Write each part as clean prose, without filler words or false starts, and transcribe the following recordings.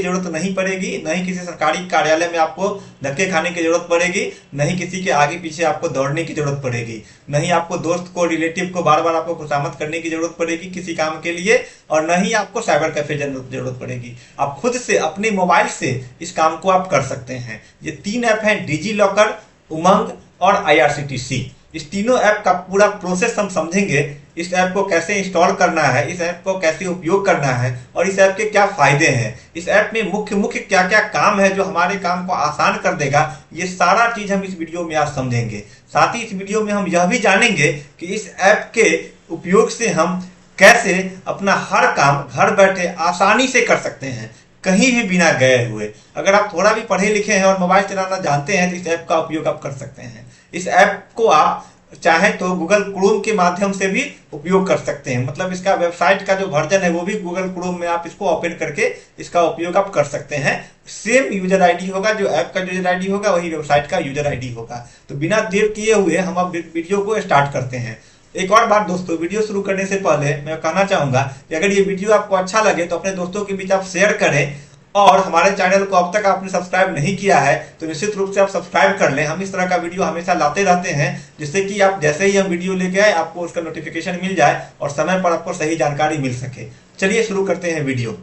जरूरत नहीं पड़ेगी, न ही किसी सरकारी कार्यालय में आपको धक्के खाने की जरूरत पड़ेगी, न ही किसी के आगे पीछे आपको दौड़ने की जरूरत पड़ेगी, न ही आपको दोस्त को, रिलेटिव को बार बार आपको खुशामद करने की जरूरत पड़ेगी किसी काम के लिए, और न ही आपको साइबर कैफे जरूरत पड़ेगी। आप खुद से अपने मोबाइल से इस काम को आप कर सकते हैं। ये 3 ऐप हैं, डिजी लॉकर, उमंग और IRCTC। इस तीनों ऐप का पूरा प्रोसेस हम समझेंगे। इस ऐप को कैसे इंस्टॉल करना है, इस ऐप को कैसे उपयोग करना है और इस ऐप के क्या फायदे हैं, इस ऐप में मुख्य क्या क्या काम है जो हमारे काम को आसान कर देगा, ये सारा चीज हम इस वीडियो में आज समझेंगे। साथ ही इस वीडियो में हम यह भी जानेंगे कि इस ऐप के उपयोग से हम कैसे अपना हर काम घर बैठे आसानी से कर सकते हैं, कहीं भी बिना गए हुए। अगर आप थोड़ा भी पढ़े लिखे हैं और मोबाइल चलाना जानते हैं तो इस ऐप का उपयोग आप कर सकते हैं। इस ऐप को आप चाहे तो गूगल क्रोम के माध्यम से भी उपयोग कर सकते हैं, मतलब इसका वेबसाइट का जो वर्जन है वो भी गूगल क्रोम में आप इसको ओपन करके इसका उपयोग आप कर सकते हैं। सेम यूजर आईडी होगा, जो ऐप का यूजर आईडी होगा वही वेबसाइट का यूजर आईडी होगा। तो बिना देर किए हुए हम अब वीडियो को स्टार्ट करते हैं। एक और बात दोस्तों, वीडियो शुरू करने से पहले मैं कहना चाहूंगा कि अगर ये वीडियो आपको अच्छा लगे तो अपने दोस्तों के बीच आप शेयर करें, और हमारे चैनल को अब तक आपने सब्सक्राइब नहीं किया है तो निश्चित रूप से आप सब्सक्राइब कर लें। हम इस तरह का वीडियो हमेशा लाते रहते हैं, जिससे कि आप जैसे ही हम वीडियो लेके आए आपको उसका नोटिफिकेशन मिल जाए और समय पर आपको सही जानकारी मिल सके। चलिए शुरू करते हैं वीडियो।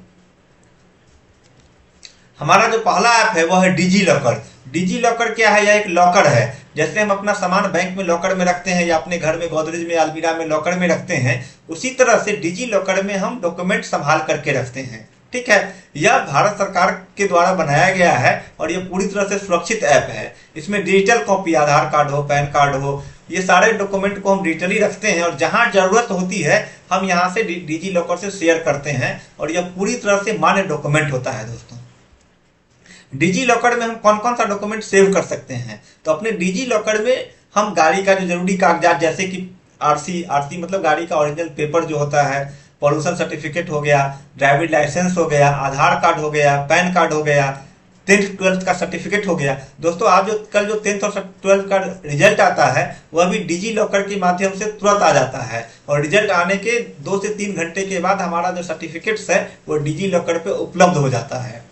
हमारा जो पहला ऐप है वह है डिजी लॉकर। डिजी लॉकर क्या है? यह एक लॉकर है। जैसे हम अपना सामान बैंक में लॉकर में रखते हैं या अपने घर में गोदरेज में, अलमीरा में लॉकर में रखते हैं, उसी तरह से डिजी लॉकर में हम डॉक्यूमेंट संभाल करके रखते हैं। ठीक है, यह भारत सरकार के द्वारा बनाया गया है और यह पूरी तरह से सुरक्षित ऐप है। इसमें डिजिटल कॉपी, आधार कार्ड हो, पैन कार्ड हो, ये सारे डॉक्यूमेंट को हम डिजिटली रखते हैं और जहां जरूरत होती है हम यहां से डिजी लॉकर से शेयर करते हैं और यह पूरी तरह से मान्य डॉक्यूमेंट होता है। दोस्तों, डिजी लॉकर में हम कौन कौन सा डॉक्यूमेंट सेव कर सकते हैं? तो अपने डिजी लॉकर में हम गाड़ी का जो जरूरी कागजात, जैसे कि आरसी मतलब गाड़ी का ओरिजिनल पेपर जो होता है, पॉल्यूशन सर्टिफिकेट हो गया, ड्राइविंग लाइसेंस हो गया, आधार कार्ड हो गया, पैन कार्ड हो गया, 10th 12th का सर्टिफिकेट हो गया। दोस्तों, आप कल जो 10th और 12th का रिजल्ट आता है वह भी डिजी लॉकर के माध्यम से तुरंत आ जाता है और रिजल्ट आने के 2 से 3 घंटे के बाद हमारा जो सर्टिफिकेट्स है वो डिजी लॉकर पे उपलब्ध हो जाता है।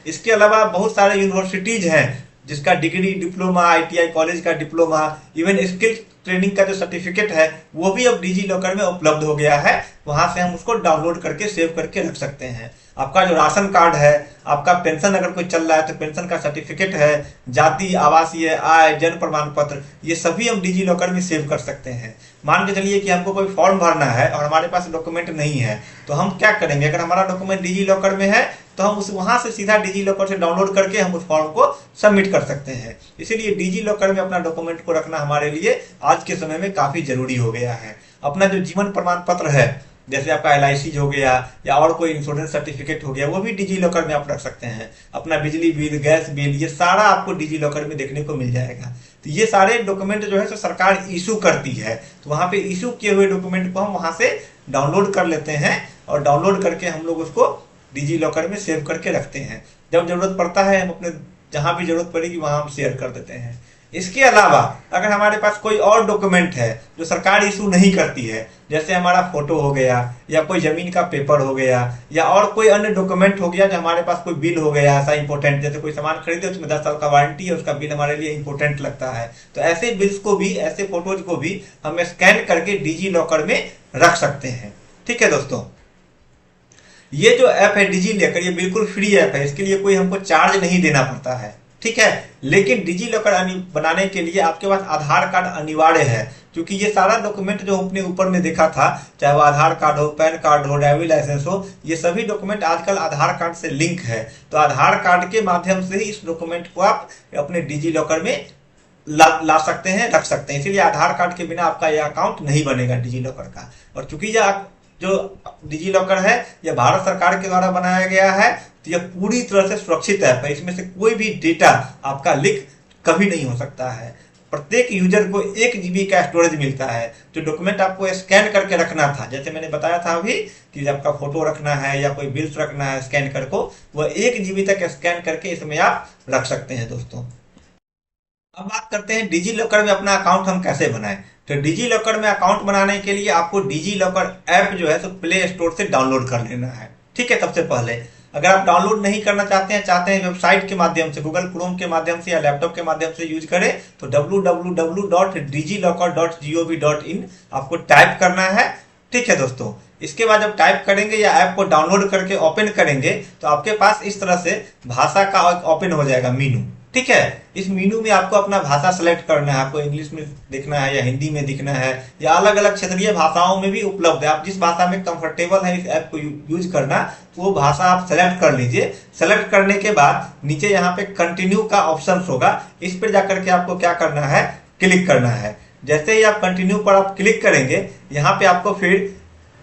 इसके अलावा बहुत सारे यूनिवर्सिटीज हैं जिसका डिग्री, डिप्लोमा, ITI कॉलेज का डिप्लोमा, इवन स्किल ट्रेनिंग का जो सर्टिफिकेट है वो भी अब डिजी लॉकर में उपलब्ध हो गया है। वहां से हम उसको डाउनलोड करके सेव करके रख सकते हैं। आपका जो राशन कार्ड है, आपका पेंशन अगर कोई चल रहा है तो पेंशन का सर्टिफिकेट है, जाति, आवासीय, आय, जन्म प्रमाण पत्र, ये सभी हम डिजी लॉकर में सेव कर सकते हैं। मान के चलिए कि हमको कोई फॉर्म भरना है और हमारे पास डॉक्यूमेंट नहीं है तो हम क्या करेंगे? अगर हमारा डॉक्यूमेंट डिजी लॉकर में है तो हम उस वहां से सीधा डिजी लॉकर से डाउनलोड करके हम उस फॉर्म को सबमिट कर सकते हैं। इसीलिए डिजी लॉकर में अपना डॉक्यूमेंट को रखना हमारे लिए आज के समय में काफी जरूरी हो गया है। अपना जो जीवन प्रमाण पत्र है, जैसे आपका LIC हो गया या और कोई इंश्योरेंस सर्टिफिकेट हो गया, वो भी डिजी लॉकर में आप रख सकते हैं। अपना बिजली बिल, गैस बिल, ये सारा आपको डिजी लॉकर में देखने को मिल जाएगा। तो ये सारे डॉक्यूमेंट जो है तो सरकार इशू करती है, तो वहां पे इशू किए हुए डॉक्यूमेंट को हम वहां से डाउनलोड कर लेते हैं और डाउनलोड करके हम लोग उसको डिजी लॉकर में सेव करके रखते हैं। जब जरूरत पड़ता है हम अपने जहां भी जरूरत पड़ेगी वहां हम शेयर कर देते हैं। इसके अलावा अगर हमारे पास कोई और डॉक्यूमेंट है जो सरकार इशू नहीं करती है, जैसे हमारा फोटो हो गया या कोई जमीन का पेपर हो गया या और कोई अन्य डॉक्यूमेंट हो गया, जो हमारे पास कोई बिल हो गया ऐसा इंपॉर्टेंट, जैसे कोई सामान खरीदे उसमें 10 साल का वारंटी है, उसका बिल हमारे लिए इंपॉर्टेंट लगता है, तो ऐसे बिल्स को भी, ऐसे फोटोज को भी हम स्कैन करके डिजी लॉकर में रख सकते हैं। ठीक है दोस्तों, ये जो ऐप है डिजी लॉकर, ये बिल्कुल फ्री ऐप है, इसके लिए कोई हमको चार्ज नहीं देना पड़ता है। ठीक है, लेकिन डिजी लॉकर बनाने के लिए आपके पास आधार कार्ड अनिवार्य है, क्योंकि ये सारा डॉक्यूमेंट जो अपने ऊपर में देखा था, चाहे वो आधार कार्ड हो, पैन कार्ड हो, ड्राइविंग लाइसेंस हो, ये सभी डॉक्यूमेंट आजकल आधार कार्ड से लिंक है। तो आधार कार्ड के माध्यम से ही इस डॉक्यूमेंट को आप अपने डिजी लॉकर में ला सकते हैं, रख सकते हैं। इसीलिए आधार कार्ड के बिना आपका यह अकाउंट नहीं बनेगा डिजी लॉकर का। और चूंकि यह जो डिजी लॉकर है यह भारत सरकार के द्वारा बनाया गया है, तो यह पूरी तरह से सुरक्षित ऐप है। इसमें से कोई भी डेटा आपका लीक कभी नहीं हो सकता है। प्रत्येक यूजर को 1 GB का स्टोरेज मिलता है। जो डॉक्यूमेंट आपको स्कैन करके रखना था, जैसे मैंने बताया था अभी कि आपका फोटो रखना है या कोई बिल्स रखना है स्कैन कर को, वह 1 GB तक स्कैन करके इसमें आप रख सकते हैं। दोस्तों, अब बात करते हैं डिजी लॉकर में अपना अकाउंट हम कैसे बनाएं। तो डिजी लॉकर में अकाउंट बनाने के लिए आपको डिजी लॉकर ऐप जो है तो प्ले स्टोर से डाउनलोड कर लेना है। ठीक है, सबसे पहले अगर आप डाउनलोड नहीं करना चाहते हैं वेबसाइट के माध्यम से, गूगल क्रोम के माध्यम से या लैपटॉप के माध्यम से यूज करें तो www.digilokar.gov.in आपको टाइप करना है। ठीक है दोस्तों, इसके बाद जब टाइप करेंगे या ऐप को डाउनलोड करके ओपन करेंगे तो आपके पास इस तरह से भाषा का ओपन हो जाएगा मीनू। ठीक है, इस मीनू में आपको अपना भाषा सेलेक्ट करना है, आपको इंग्लिश में दिखना है या हिंदी में दिखना है या अलग अलग क्षेत्रीय भाषाओं में भी उपलब्ध है। आप जिस भाषा में कंफर्टेबल है इस ऐप को यूज करना वो भाषा आप सेलेक्ट कर लीजिए। सेलेक्ट करने के बाद नीचे यहाँ पे कंटिन्यू का ऑप्शन होगा, इस पर जाकर के आपको क्या करना है, क्लिक करना है। जैसे ही आप कंटिन्यू पर आप क्लिक करेंगे यहाँ पे आपको फिर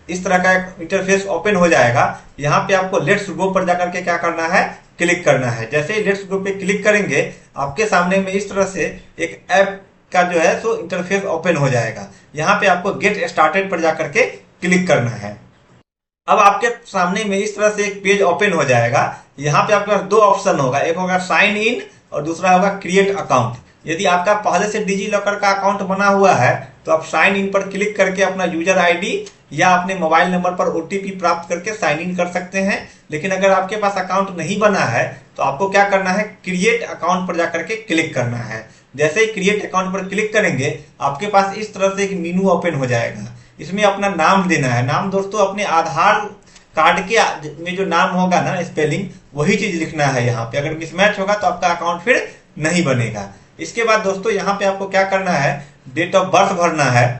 इस तरह का एक इंटरफेस ओपन हो जाएगा। यहाँ पे आपको लेट्स गो पर जाकर के क्या करना है, क्लिक करना है। जैसे ही लेट्स गो पे क्लिक करेंगे आपके सामने में इस तरह से एक ऐप का जो है सो इंटरफेस ओपन हो जाएगा। यहाँ पे आपको गेट स्टार्टेड पर जाकर के क्लिक करना है। अब आपके सामने में इस तरह से एक पेज ओपन हो जाएगा। यहाँ पे आपके पास दो ऑप्शन होगा, एक होगा साइन इन और दूसरा होगा क्रिएट अकाउंट। यदि आपका पहले से डिजी लॉकर का अकाउंट बना हुआ है तो आप साइन इन पर क्लिक करके अपना यूजर आईडी या अपने मोबाइल नंबर पर ओटीपी प्राप्त करके साइन इन कर सकते हैं। लेकिन अगर आपके पास अकाउंट नहीं बना है तो आपको क्या करना है, क्रिएट अकाउंट पर जाकर के क्लिक करना है। जैसे ही क्रिएट अकाउंट पर क्लिक करेंगे आपके पास इस तरह से एक मेनू ओपन हो जाएगा। इसमें अपना नाम देना है। नाम दोस्तों अपने आधार कार्ड के में जो नाम होगा ना स्पेलिंग, वही चीज लिखना है यहाँ पे। अगर मिसमैच होगा तो आपका अकाउंट फिर नहीं बनेगा। इसके बाद दोस्तों यहाँ पे आपको क्या करना है, डेट ऑफ बर्थ भरना है।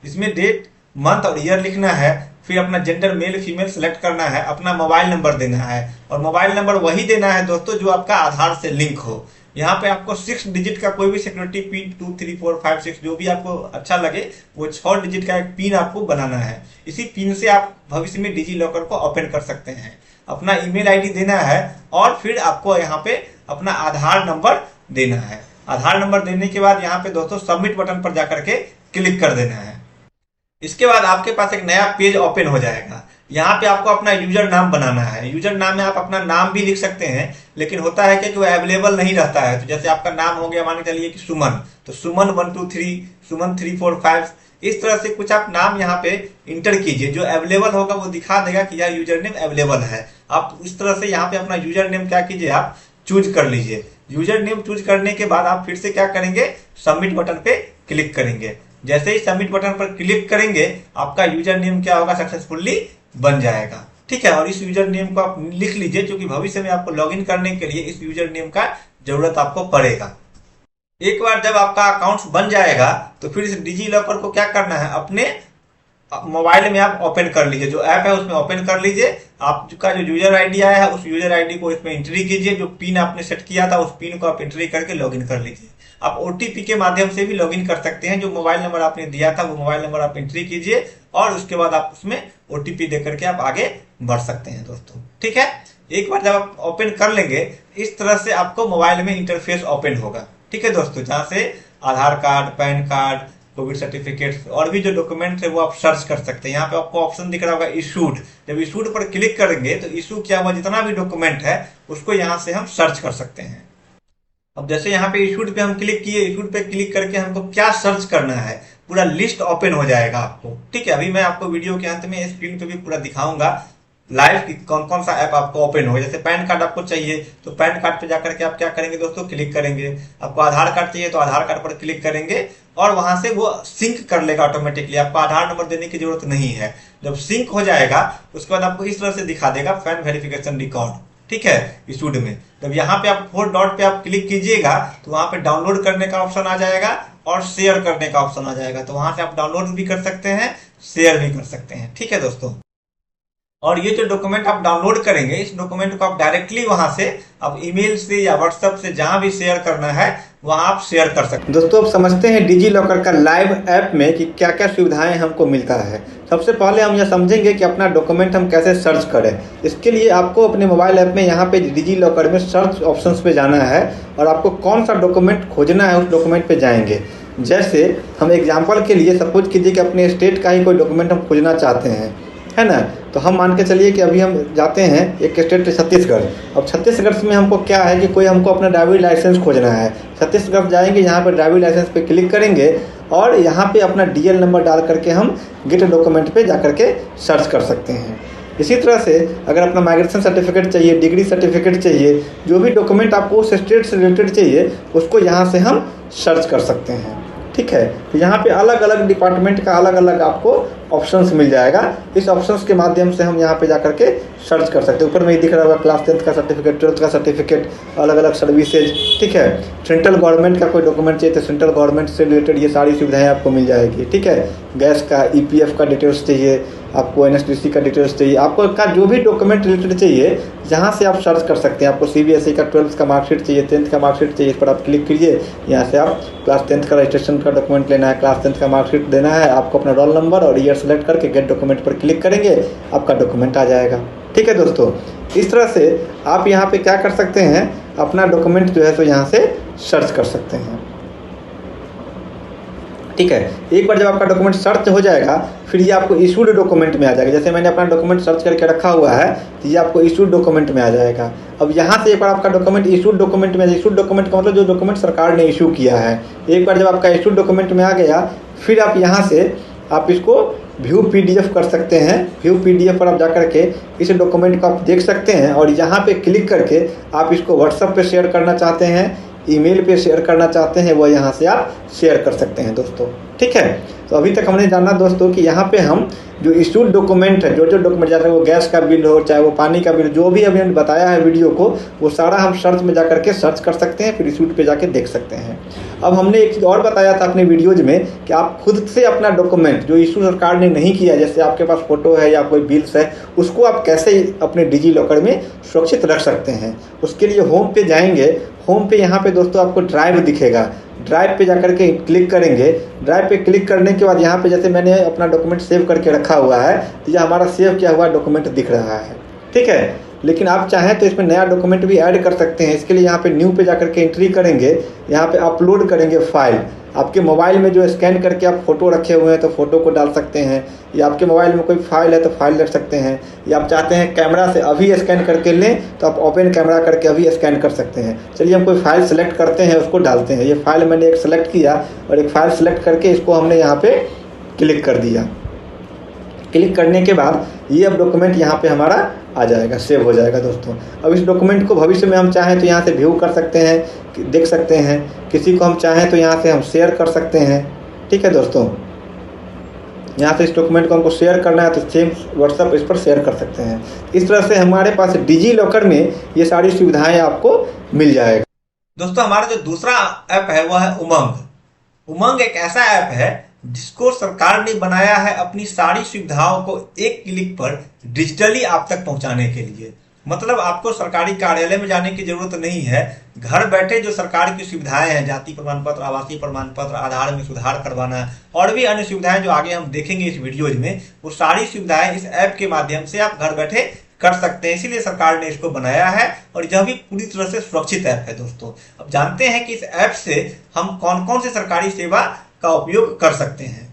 इसमें डेट, मंथ और ईयर लिखना है। फिर अपना जेंडर मेल फीमेल सेलेक्ट करना है। अपना मोबाइल नंबर देना है और मोबाइल नंबर वही देना है दोस्तों जो आपका आधार से लिंक हो। यहाँ पे आपको 6 डिजिट का कोई भी सिक्योरिटी पिन 2 3 4 5 6 जो भी आपको अच्छा लगे वो 6 डिजिट का एक पिन आपको बनाना है। इसी पिन से आप भविष्य में डिजी लॉकर को ओपन कर सकते हैं। अपना ईमेल आईडी देना है और फिर आपको यहाँ पे अपना आधार नंबर देना है। आधार नंबर देने के बाद यहाँ पे दोस्तों सबमिट बटन पर जाकर के क्लिक कर देना है। इसके बाद आपके पास एक नया पेज ओपन हो जाएगा। यहाँ पे आपको अपना यूजर नाम बनाना है। यूजर नाम में आप अपना नाम भी लिख सकते हैं, लेकिन होता है कि वो अवेलेबल नहीं रहता है। तो जैसे आपका नाम हो गया मान के चलिए कि सुमन, तो सुमन 1 2 3, सुमन 3 4 5, इस तरह से कुछ आप नाम यहाँ पे इंटर कीजिए। जो अवेलेबल होगा वो दिखा देगा कि यह यूजर नेम अवेलेबल है। आप इस तरह से यहाँ पे अपना यूजर नेम क्या कीजिए, आप चूज कर लीजिए। यूजर नेम चूज करने के बाद आप फिर से क्या करेंगे, सबमिट बटन पे क्लिक करेंगे। जैसे ही सबमिट बटन पर क्लिक करेंगे आपका यूजर नेम क्या होगा, सक्सेसफुली बन जाएगा। ठीक है, और इस यूजर नेम को आप लिख लीजिए क्योंकि भविष्य में आपको लॉगिन करने के लिए इस यूजर नेम का जरूरत आपको पड़ेगा। एक बार जब आपका अकाउंट बन जाएगा तो फिर इस डिजी लॉकर को क्या करना है, अपने मोबाइल में आप ओपन कर लीजिए। जो ऐप है उसमें ओपन कर लीजिए। आपका जो यूजर आईडी आया है उस यूजर आईडी को इसमें एंट्री कीजिए। जो पिन आपने सेट किया था उस पिन को आप एंट्री करके लॉगिन कर लीजिए। आप ओटीपी के माध्यम से भी लॉगिन कर सकते हैं। जो मोबाइल नंबर आपने दिया था वो मोबाइल नंबर आप एंट्री कीजिए और उसके बाद आप उसमें ओटीपी दे करके आप आगे बढ़ सकते हैं दोस्तों। ठीक है, एक बार जब आप ओपन कर लेंगे इस तरह से आपको मोबाइल में इंटरफेस ओपन होगा। ठीक है दोस्तों, जहाँ से Aadhaar card, PAN card, Covid certificate और भी जो डॉक्यूमेंट है वो आप सर्च कर सकते हैं। यहाँ पे आपको ऑप्शन दिख रहा होगा इशूड। जब इशूड पर क्लिक करेंगे तो इशू किया हुआ जितना भी डॉक्यूमेंट है उसको यहाँ से हम सर्च कर सकते हैं। अब जैसे यहाँ पे इशूड पे हम क्लिक किए, इशूड पे क्लिक करके हमको क्या सर्च करना है पूरा लिस्ट ओपन हो जाएगा आपको। ठीक है, अभी मैं आपको वीडियो के अंत में स्क्रीन पे भी पूरा दिखाऊंगा लाइव कि कौन कौन सा ऐप आपको ओपन होगा। जैसे पैन कार्ड आपको चाहिए तो पैन कार्ड पे जाकर के आप क्या करेंगे दोस्तों, क्लिक करेंगे। आपको आधार कार्ड चाहिए तो आधार कार्ड पर क्लिक करेंगे और वहां से वो सिंक कर लेगा ऑटोमेटिकली। आपको आधार नंबर देने की जरूरत नहीं है। जब सिंक हो जाएगा उसके बाद आपको इस तरह से दिखा देगा फैन वेरिफिकेशन रिकॉर्ड। ठीक है, इशूड में जब यहाँ पे आप 4 डॉट पे आप क्लिक कीजिएगा तो वहां पे डाउनलोड करने का ऑप्शन आ जाएगा और शेयर करने का ऑप्शन आ जाएगा। तो वहां से आप डाउनलोड भी कर सकते हैं, शेयर भी कर सकते हैं। ठीक है दोस्तों, और ये जो डॉक्यूमेंट आप डाउनलोड करेंगे इस डॉक्यूमेंट को आप डायरेक्टली वहां से आप ईमेल से या व्हाट्सएप से जहां भी शेयर करना है वहां आप शेयर कर सकते हैं। दोस्तों अब समझते हैं डिजी लॉकर का लाइव ऐप में कि क्या क्या सुविधाएं हमको मिलता है। सबसे पहले हम यह समझेंगे कि अपना डॉक्यूमेंट हम कैसे सर्च करें। इसके लिए आपको अपने मोबाइल ऐप में यहाँ पे डिजी लॉकर में सर्च ऑप्शंस पे जाना है और आपको कौन सा डॉक्यूमेंट खोजना है उस डॉक्यूमेंट पे जाएंगे। जैसे हम एग्जाम्पल के लिए सपोज कीजिए कि अपने स्टेट का ही कोई डॉक्यूमेंट हम खोजना चाहते हैं, है ना। तो हम मान के चलिए कि अभी हम जाते हैं एक स्टेट छत्तीसगढ़। अब छत्तीसगढ़ में हमको क्या है कि कोई हमको अपना ड्राइविंग लाइसेंस खोजना है। छत्तीसगढ़ जाएंगे, यहाँ पर ड्राइविंग लाइसेंस पे क्लिक करेंगे और यहाँ पे अपना डीएल नंबर डाल करके हम गेट डॉक्यूमेंट पे जा करके सर्च कर सकते हैं। इसी तरह से अगर अपना माइग्रेशन सर्टिफिकेट चाहिए, डिग्री सर्टिफिकेट चाहिए, जो भी डॉक्यूमेंट आपको उस स्टेट से रिलेटेड चाहिए उसको यहाँ से हम सर्च कर सकते हैं। ठीक है, तो यहाँ पे अलग अलग डिपार्टमेंट का अलग अलग आपको ऑप्शंस मिल जाएगा। इस ऑप्शंस के माध्यम से हम यहाँ पे जा करके सर्च कर सकते हैं। ऊपर में ही दिख रहा होगा क्लास 10th का सर्टिफिकेट, 12th का सर्टिफिकेट, अलग अलग सर्विसेज। ठीक है, सेंट्रल गवर्नमेंट का कोई डॉक्यूमेंट चाहिए तो सेंट्रल गवर्नमेंट से रिलेटेड ये सारी सुविधाएं आपको मिल जाएगी। ठीक है, गैस का EPF का डिटेल्स चाहिए, आपको NSDC का डिटेल्स चाहिए, आपको का जो भी डॉक्यूमेंट रिलेटेड चाहिए यहाँ से आप सर्च कर सकते हैं। आपको CBSE का 12th का मार्कशीट चाहिए, 10th का मार्कशीट चाहिए, इस पर आप क्लिक कीजिए। यहाँ से आप क्लास 10th का रजिस्ट्रेशन का डॉक्यूमेंट लेना है, क्लास 10th का मार्कशीट देना है, आपको अपना रोल नंबर और ईयर सेलेक्ट करके गेट डॉक्यूमेंट पर क्लिक करेंगे, आपका डॉक्यूमेंट आ जाएगा। ठीक है दोस्तों, इस तरह से आप यहाँ पे क्या कर सकते हैं, अपना डॉक्यूमेंट जो है तो यहाँ से सर्च कर सकते हैं। ठीक है, एक बार जब आपका डॉक्यूमेंट सर्च हो जाएगा फिर ये आपको इशूड डॉक्यूमेंट में आ जाएगा। जैसे मैंने अपना डॉक्यूमेंट सर्च करके रखा हुआ है तो ये आपको इशूड डॉक्यूमेंट में आ जाएगा। अब यहाँ से एक बार आपका डॉक्यूमेंट इशूड डॉक्यूमेंट में, इशूड डॉक्यूमेंट का मतलब जो डॉक्यूमेंट सरकार ने इशू किया है। एक बार जब आपका इशूड डॉक्यूमेंट में आ गया फिर आप यहाँ से आप इसको व्यू PDF कर सकते हैं। व्यू PDF पर आप जा करके इस डॉक्यूमेंट को आप देख सकते हैं और यहाँ पे क्लिक करके आप इसको व्हाट्सएप पे शेयर करना चाहते हैं, ईमेल पे शेयर करना चाहते हैं, वो यहाँ से आप शेयर कर सकते हैं दोस्तों। ठीक है, तो अभी तक हमने जाना दोस्तों कि यहाँ पे हम जो इशूड डॉक्यूमेंट है, जो डॉक्यूमेंट चाहे वो गैस का बिल हो चाहे वो पानी का बिल, जो भी अभी हमने बताया है वीडियो को, वो सारा हम सर्च में जा करके सर्च कर सकते हैं, फिर इशूड पे जाके देख सकते हैं। अब हमने एक चीज़ और बताया था अपने वीडियोज में कि आप खुद से अपना डॉक्यूमेंट जो इशू सरकार ने नहीं किया, जैसे आपके पास फोटो है या कोई बिल्स है, उसको आप कैसे अपने डिजी लॉकर में सुरक्षित रख सकते हैं। उसके लिए होम पे जाएंगे, होम पे यहाँ पे दोस्तों आपको ड्राइव दिखेगा, ड्राइव पे जाकर के क्लिक करेंगे। ड्राइव पे क्लिक करने के बाद यहाँ पे जैसे मैंने अपना डॉक्यूमेंट सेव करके रखा हुआ है तो ये हमारा सेव किया हुआ डॉक्यूमेंट दिख रहा है। ठीक है, लेकिन आप चाहें तो इसमें नया डॉक्यूमेंट भी ऐड कर सकते हैं। इसके लिए यहाँ पे न्यू पे जाकर के एंट्री करेंगे, यहाँ पे अपलोड करेंगे फाइल। आपके मोबाइल में जो स्कैन करके आप फोटो रखे हुए हैं तो फोटो को डाल सकते हैं, या आपके मोबाइल में कोई फाइल है तो फाइल रख सकते हैं, या आप चाहते हैं कैमरा से अभी स्कैन करके लें तो आप ओपन कैमरा करके अभी स्कैन कर सकते हैं। चलिए हम कोई फाइल सेलेक्ट करते हैं, उसको डालते हैं। ये फाइल मैंने एक सेलेक्ट किया और एक फाइल सेलेक्ट करके इसको हमने यहाँ पे क्लिक कर दिया। क्लिक करने के बाद ये अब डॉक्यूमेंट यहाँ पे हमारा आ जाएगा, सेव हो जाएगा दोस्तों। अब इस डॉक्यूमेंट को भविष्य में हम चाहें तो यहाँ से व्यू कर सकते हैं, देख सकते हैं। किसी को हम चाहें तो यहाँ से हम शेयर कर सकते हैं। ठीक है दोस्तों, यहाँ से इस डॉक्यूमेंट को हमको शेयर करना है तो सेम व्हाट्सएप इस पर शेयर कर सकते हैं। इस तरह से हमारे पास डिजी लॉकर में ये सारी सुविधाएं आपको मिल जाएगा। दोस्तों हमारा जो दूसरा ऐप है वह है उमंग। उमंग एक ऐसा ऐप है जिसको सरकार ने बनाया है अपनी सारी सुविधाओं को एक क्लिक पर डिजिटली आप तक पहुंचाने के लिए। मतलब आपको सरकारी कार्यालय में जाने की जरूरत नहीं है। घर बैठे जो सरकार की सुविधाएं हैं, जाति प्रमाण पत्र, आवासीय प्रमाण पत्र, आधार में सुधार करवाना और भी अन्य सुविधाएं जो आगे हम देखेंगे इस वीडियोज में, वो सारी सुविधाएं इस ऐप के माध्यम से आप घर बैठे कर सकते हैं। इसीलिए सरकार ने इसको बनाया है और यह भी पूरी तरह से सुरक्षित ऐप है दोस्तों। अब जानते हैं कि इस ऐप से हम कौन कौन सी सरकारी सेवा का उपयोग कर सकते हैं।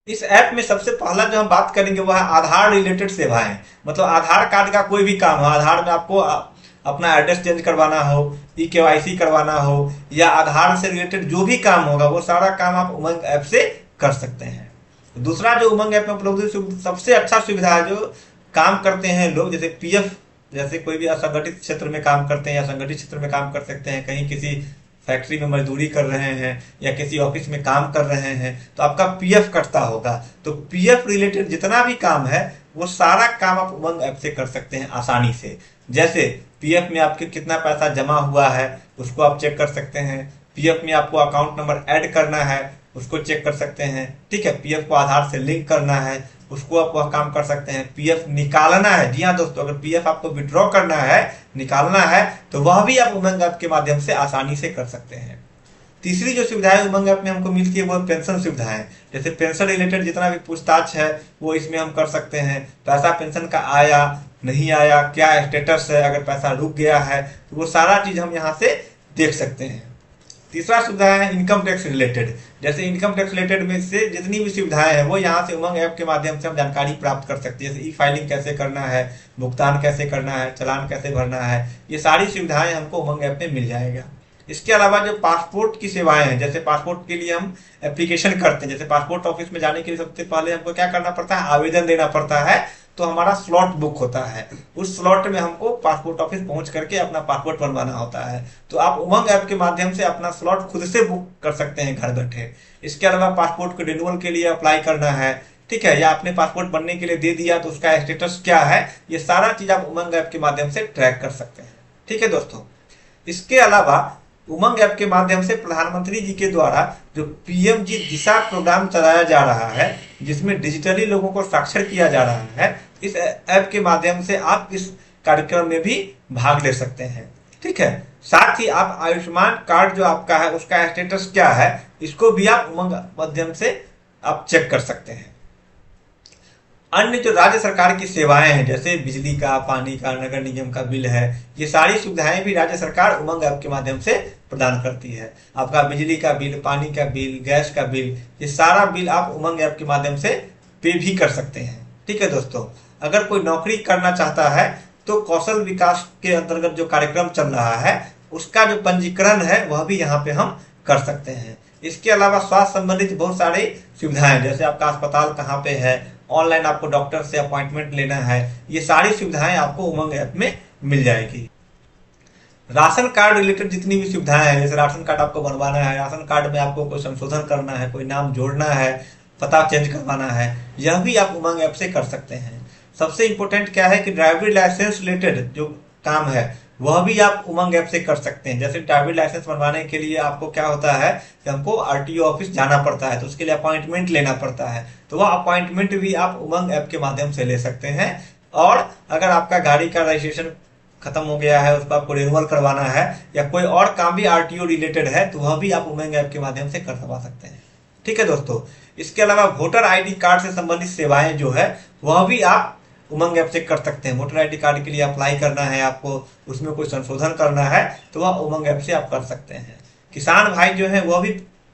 इस ऐप में सबसे पहला जो हम बात करेंगे वह है आधार रिलेटेड सेवाएं। मतलब आधार कार्ड का कोई भी काम हो, आधार में आपको अपना एड्रेस चेंज करवाना हो, KYC करवाना हो, या आधार से रिलेटेड जो भी काम होगा वो सारा काम आप उमंग ऐप से कर सकते हैं। दूसरा जो उमंग ऐप में उपलब्ध सबसे अच्छा सुविधा है, जो काम करते हैं लोग, जैसे PF, जैसे कोई भी असंगठित क्षेत्र में काम करते हैं या संगठित क्षेत्र में काम कर सकते हैं, कहीं किसी फैक्ट्री में मजदूरी कर रहे हैं या किसी ऑफिस में काम कर रहे हैं तो आपका PF कटता होगा। तो PF रिलेटेड जितना भी काम है वो सारा काम आप उमंग ऐप से कर सकते हैं आसानी से। जैसे PF में आपके कितना पैसा जमा हुआ है उसको आप चेक कर सकते हैं। PF में आपको अकाउंट नंबर ऐड करना है उसको चेक कर सकते हैं। ठीक है, PF को आधार से लिंक करना है उसको आप वह काम कर सकते हैं। PF निकालना है, जी हाँ दोस्तों, अगर PF आपको विड्रॉ करना है, निकालना है, तो वह भी आप उमंग ऐप के माध्यम से आसानी से कर सकते हैं। तीसरी जो सुविधाएं उमंग ऐप में हमको मिलती है वो पेंशन सुविधाएं। जैसे पेंशन रिलेटेड जितना भी पूछताछ है वो इसमें हम कर सकते हैं। पैसा पेंशन का आया नहीं आया, क्या स्टेटस है, अगर पैसा रुक गया है तो वो सारा चीज हम यहाँ से देख सकते हैं। तीसरा सुविधा है इनकम टैक्स रिलेटेड। जैसे इनकम टैक्स रिलेटेड में से जितनी भी सुविधाएं हैं वो यहाँ से उमंग ऐप के माध्यम से हम जानकारी प्राप्त कर सकते हैं। जैसे फाइलिंग कैसे करना है, भुगतान कैसे करना है, चालान कैसे भरना है, ये सारी सुविधाएं हमको उमंग ऐप में मिल जाएगा। इसके अलावा जो पासपोर्ट की सेवाएं हैं, जैसे पासपोर्ट के लिए हम एप्लीकेशन करते हैं, जैसे पासपोर्ट ऑफिस में जाने के लिए सबसे पहले हमको क्या करना पड़ता है, आवेदन देना पड़ता है। तो हमारा स्लॉट बुक होता है। उस स्लॉट में हमको पासपोर्ट ऑफिस पहुंच करके अपना पासपोर्ट बनवाना होता है। तो आप उमंग ऐप के माध्यम से अपना स्लॉट खुद से बुक कर सकते हैं घर बैठे। इसके अलावा पासपोर्ट के रिन्यूअल के लिए अप्लाई करना है, ठीक है, या आपने पासपोर्ट बनने के लिए दे दिया तो उसका स्टेटस क्या है, ये सारा चीज आप उमंग ऐप के माध्यम से ट्रैक कर सकते हैं। ठीक है दोस्तों, इसके अलावा उमंग ऐप के माध्यम से प्रधानमंत्री जी के द्वारा जो पीएमजी दिशा प्रोग्राम चलाया जा रहा है, जिसमें डिजिटली लोगों को साक्षर किया जा रहा है, इस ऐप के माध्यम से आप इस कार्यक्रम में भी भाग ले सकते हैं। ठीक है, साथ ही आप आयुष्मान कार्ड जो आपका है उसका स्टेटस क्या है, इसको भी आप उमंग माध्यम से आप चेक कर सकते हैं। अन्य जो राज्य सरकार की सेवाएं हैं, जैसे बिजली का, पानी का, नगर निगम का बिल है, ये सारी सुविधाएं भी राज्य सरकार उमंग ऐप के माध्यम से प्रदान करती है। आपका बिजली का बिल, पानी का बिल, गैस का बिल, ये सारा बिल आप उमंग ऐप के माध्यम से पे भी कर सकते हैं। ठीक है दोस्तों, अगर कोई नौकरी करना चाहता है तो कौशल विकास के अंतर्गत जो कार्यक्रम चल रहा है उसका जो पंजीकरण है वह भी यहाँ पे हम कर सकते हैं। इसके अलावा स्वास्थ्य संबंधित बहुत सारी सुविधाएं, जैसे आपका अस्पताल कहाँ पे है, ऑनलाइन आपको डॉक्टर से अपॉइंटमेंट लेना है, ये सारी सुविधाएं आपको उमंग ऐप में मिल जाएगी। राशन कार्ड रिलेटेड जितनी भी सुविधाएं हैं, जैसे राशन कार्ड आपको बनवाना है, राशन कार्ड में आपको कोई संशोधन करना है, कोई नाम जोड़ना है, पता चेंज करवाना है, यह भी आप उमंग ऐप से कर सकते हैं। सबसे इंपॉर्टेंट क्या है कि ड्राइवरी लाइसेंस रिलेटेड जो काम है वह भी आप उमंग ऐप से कर सकते हैं। जैसे ड्राइवरी लाइसेंस बनवाने के लिए आपको क्या होता है कि हमको आरटीओ ऑफिस जाना पड़ता है, तो उसके लिए अपॉइंटमेंट लेना पड़ता है, तो वह अपॉइंटमेंट भी आप उमंग ऐप के माध्यम से ले सकते हैं। और अगर आपका गाड़ी का रजिस्ट्रेशन खत्म हो गया है, उसको आपको रिन्यूअल करवाना है, या कोई और काम भी आरटीओ रिलेटेड है, तो वह भी आप उमंग ऐप के माध्यम से करवा सकते हैं। ठीक है दोस्तों, इसके अलावा वोटर आईडी कार्ड से संबंधित सेवाएं जो है वह भी आप उमंग ऐप से कर सकते हैं। वोटर आईडी कार्ड के लिए अप्लाई करना है आपको, उसमें कोई संशोधन करना है, तो वह उमंग ऐप से आप कर सकते हैं। किसान भाई जो है वह भी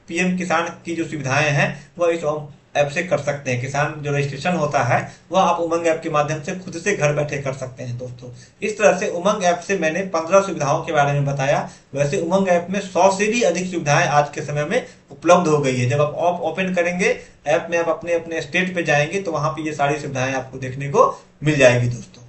पीएम किसान की जो सुविधाएं हैं वह इस ऐप से कर सकते हैं। किसान जो रजिस्ट्रेशन होता है वह आप उमंग ऐप के माध्यम से खुद से घर बैठे कर सकते हैं दोस्तों। इस तरह से उमंग ऐप से मैंने 15 सुविधाओं के बारे में बताया। वैसे उमंग ऐप में 100 से भी अधिक सुविधाएं आज के समय में उपलब्ध हो गई है। जब आप ओपन करेंगे ऐप में, आप अपने अपने स्टेट पे जाएंगे तो वहां पे ये सारी सुविधाएं आपको देखने को मिल जाएगी दोस्तों।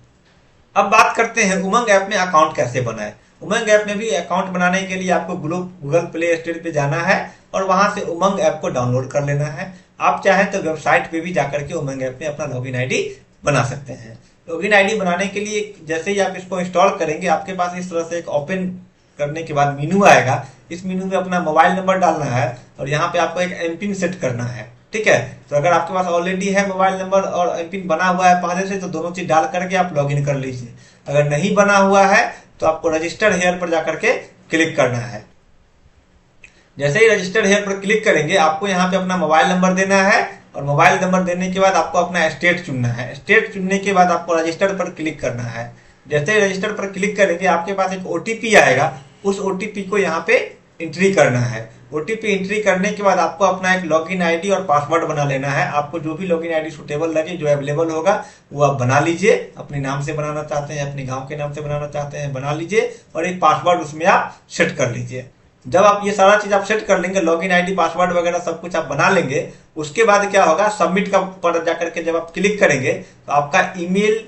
अब बात करते हैं उमंग ऐप में अकाउंट कैसे बनाए। उमंग ऐप में भी अकाउंट बनाने के लिए आपको गूगल प्ले स्टोर पे जाना है और वहां से उमंग ऐप को डाउनलोड कर लेना है। आप चाहें तो वेबसाइट पे भी जाकर के उमंग ऐप में अपना लॉगिन आईडी बना सकते हैं। लॉगिन आईडी बनाने के लिए जैसे ही आप इसको इंस्टॉल करेंगे, आपके पास इस तरह से एक ओपन करने के बाद मेनू आएगा। इस मेनू में अपना मोबाइल नंबर डालना है और यहाँ पे आपको एक एमपिन सेट करना है। ठीक है, तो अगर आपके पास ऑलरेडी है मोबाइल नंबर और एमपिन बना हुआ है पहले से, तो दोनों चीज डाल करके आप लॉगिन कर लीजिए। अगर नहीं बना हुआ है तो आपको रजिस्टर हेयर पर जाकर के क्लिक करना है। जैसे ही रजिस्टर हेयर पर क्लिक करेंगे, आपको यहाँ पे अपना मोबाइल नंबर देना है और मोबाइल नंबर देने के बाद आपको अपना स्टेट चुनना है। स्टेट चुनने के बाद आपको रजिस्टर पर क्लिक करना है। जैसे ही रजिस्टर पर क्लिक करेंगे, आपके पास एक ओटीपी आएगा, उस ओटीपी को यहाँ पे एंट्री करना है। ओटीपी एंट्री करने के बाद आपको अपना एक लॉगिन आईडी और पासवर्ड बना लेना है। आपको जो भी लॉगिन आईडी सुटेबल लगे, जो अवेलेबल होगा, वो आप बना लीजिए। अपने नाम से बनाना चाहते हैं, अपने गांव के नाम से बनाना चाहते हैं, बना लीजिए और एक पासवर्ड उसमें आप सेट कर लीजिए। जब आप ये सारा चीज आप सेट कर लेंगे, लॉगिन आईडी, पासवर्ड वगैरह सब कुछ आप बना लेंगे, उसके बाद क्या होगा, सबमिट का पर जाकर के जब आप क्लिक करेंगे तो आपका ईमेल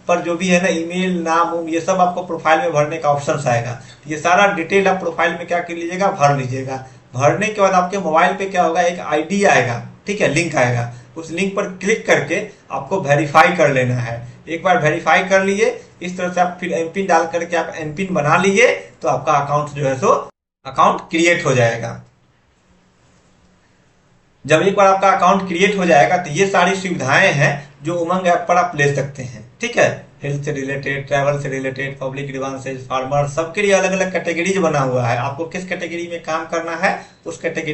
पर जो भी है ना, ईमेल, नाम, ये सब आपको प्रोफाइल में भरने का ऑप्शन आएगा। ये सारा डिटेल आप प्रोफाइल में क्या कर लीजिएगा, भर लीजिएगा। भरने के बाद आपके मोबाइल पे क्या होगा, एक आईडी आएगा, ठीक है, लिंक आएगा। उस लिंक पर क्लिक करके आपको वेरीफाई कर लेना है। एक बार वेरीफाई कर लिए, इस तरह से आप फिर एमपिन डाल करके आप एमपिन बना लिए, तो आपका अकाउंट जो है सो अकाउंट क्रिएट हो जाएगा। जब एक बार आपका अकाउंट क्रिएट हो जाएगा तो ये सारी सुविधाएं हैं जो उमंग ऐप पर आप ले सकते हैं। ठीक है, हेल्थ से रिलेटेड, ट्रैवल से रिलेटेड, पब्लिक ग्रीवेंसेस, फार्मर, सबके लिए अलग अलग कैटेगरीज बना हुआ है। आपको किस कैटेगरी में काम करना है उस कैटेगरी